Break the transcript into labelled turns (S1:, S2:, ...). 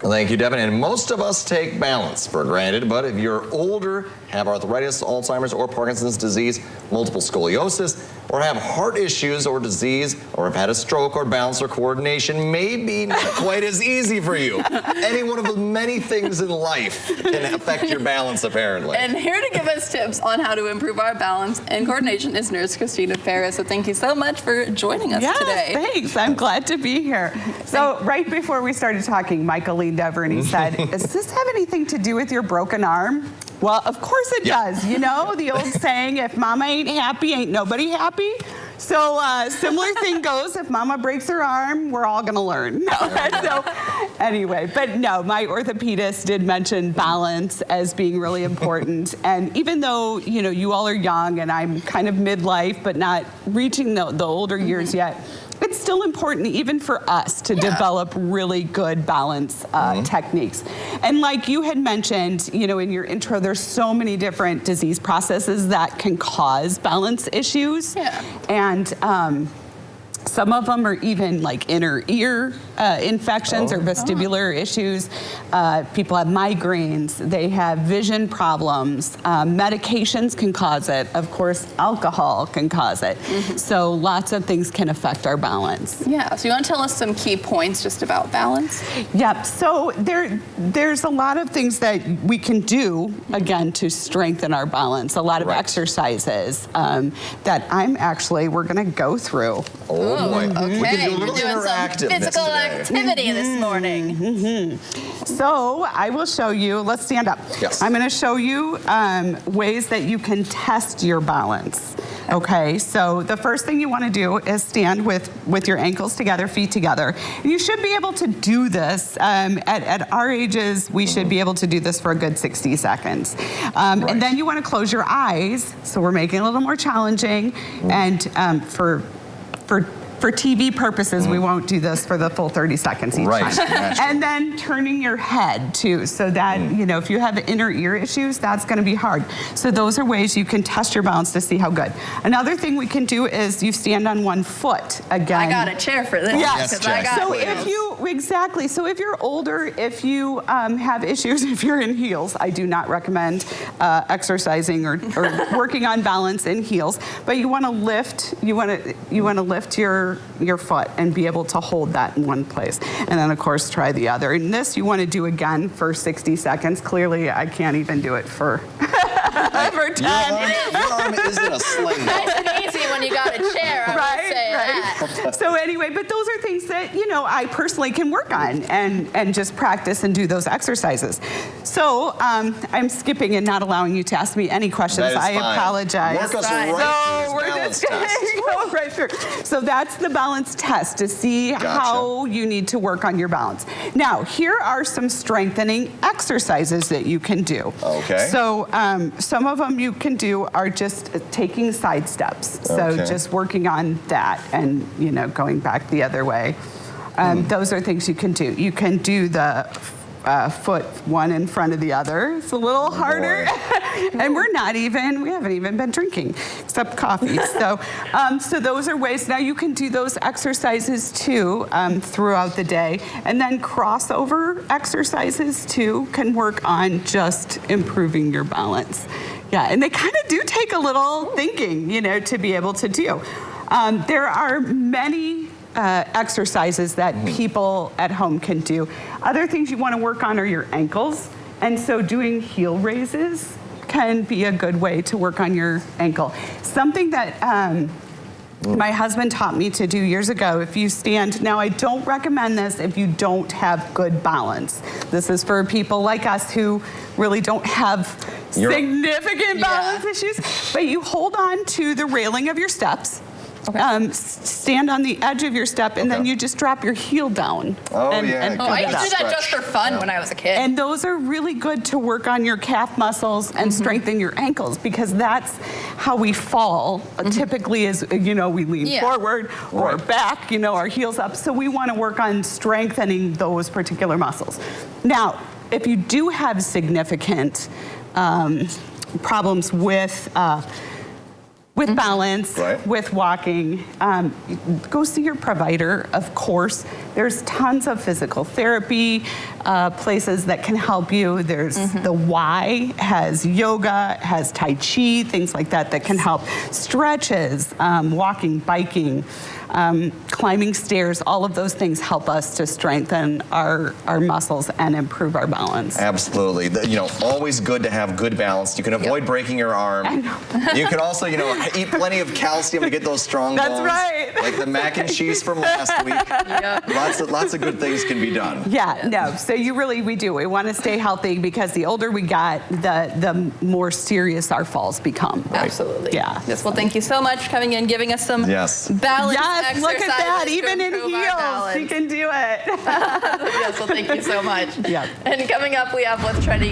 S1: Thank you, Devin. And most of us take balance for granted, but if you're older, have arthritis, Alzheimer's, or Parkinson's disease, multiple scoliosis, or have heart issues or disease, or have had a stroke, or balance or coordination may be not quite as easy for you. Any one of the many things in life can affect your balance, apparently.
S2: And here to give us tips on how to improve our balance and coordination is Nurse Christina Paris. So thank you so much for joining us today.
S3: Thanks. I'm glad to be here. So right before we started talking, Michael leaned over and he said, does this have anything to do with your broken arm? Well, of course it does. You know, the old saying, if mama ain't happy, ain't nobody happy. So similar thing goes, if mama breaks her arm, we're all gonna learn. So anyway, but no, my orthopedist did mention balance as being really important. And even though, you know, you all are young and I'm kind of midlife, but not reaching the older years yet, it's still important even for us to develop really good balance techniques. And like you had mentioned, you know, in your intro, there's so many different disease processes that can cause balance issues. And some of them are even like inner ear infections or vestibular issues. People have migraines, they have vision problems. Medications can cause it. Of course, alcohol can cause it. So lots of things can affect our balance.
S2: Yeah, so you want to tell us some key points just about balance?
S3: Yep, so there's a lot of things that we can do, again, to strengthen our balance. A lot of exercises that we're gonna go through.
S1: Oh boy, we can do a little
S2: doing some physical activity this morning.
S3: So I will show you, let's stand up. I'm gonna show you ways that you can test your balance. Okay, so the first thing you wanna do is stand with your ankles together, feet together. And you should be able to do this, at our ages, we should be able to do this for a good 60 seconds. And then you wanna close your eyes, so we're making it a little more challenging, and for TV purposes, we won't do this for the full 30 seconds each time. And then turning your head too, so that, you know, if you have inner ear issues, that's gonna be hard. So those are ways you can test your balance to see how good. Another thing we can do is you stand on one foot again.
S2: I got a chair for this.
S3: Yes,
S2: I got
S3: so if you, so if you're older, if you have issues, if you're in heels, I do not recommend exercising or working on balance in heels, but you wanna lift, you wanna lift your foot and be able to hold that in one place. And then of course try the other. And this you want to do again for 60 seconds. Clearly I can't even do it for 10.
S1: Your arm isn't a sling.
S2: Nice and easy when you got a chair, I would say that.
S3: So anyway, but those are things that, you know, I personally can work on and just practice and do those exercises. So I'm skipping and not allowing you to ask me any questions. I apologize.
S1: Work us right through this balance test.
S3: Go right through. So that's the balance test to see how you need to work on your balance. Now, here are some strengthening exercises that you can do.
S1: Okay.
S3: So some of them you can do are just taking side steps. So just working on that and, you know, going back the other way. Those are things you can do. You can do the foot one in front of the other. It's a little harder. And we haven't even been drinking except coffee. So, so those are ways. Now you can do those exercises too throughout the day. And then crossover exercises too can work on just improving your balance. Yeah, and they kind of do take a little thinking, you know, to be able to do. There are many exercises that people at home can do. Other things you want to work on are your ankles. And so doing heel raises can be a good way to work on your ankle. Something that my husband taught me to do years ago, if you stand, now I don't recommend this if you don't have good balance. This is for people like us who really don't have significant balance issues, but you hold on to the railing of your steps. Stand on the edge of your step, and then you just drop your heel down.
S2: I used to do that just for fun when I was a kid.
S3: And those are really good to work on your calf muscles and strengthen your ankles, because that's how we fall. Typically is, you know, we lean forward or back, you know, our heels up. So we want to work on strengthening those particular muscles. Now, if you do have significant problems with balance, with walking, go see your provider, of course. There's tons of physical therapy places that can help you. There's the Y has yoga, has Tai Chi, things like that that can help. Stretches, walking, biking, climbing stairs, all of those things help us to strengthen our muscles and improve our balance.
S1: Absolutely. Always good to have good balance. You can avoid breaking your arm.
S3: I know.
S1: You can also, eat plenty of calcium to get those strong bones.
S3: That's right.
S1: Like the mac and cheese from last week.
S2: Yep.
S1: Lots of good things can be done.
S3: Yeah, no. So we do. We want to stay healthy because the older we got, the more serious our falls become.
S2: Absolutely.
S3: Yeah.
S2: Yes. Well, thank you so much for coming in, giving us some balance
S3: Yes, look at that.
S2: exercises to
S3: Even in
S2: improve our
S3: heels,
S2: balance.
S3: you can do it.
S2: Yes. Well, thank you so much.
S3: Yeah.
S2: And coming up, we have what's trending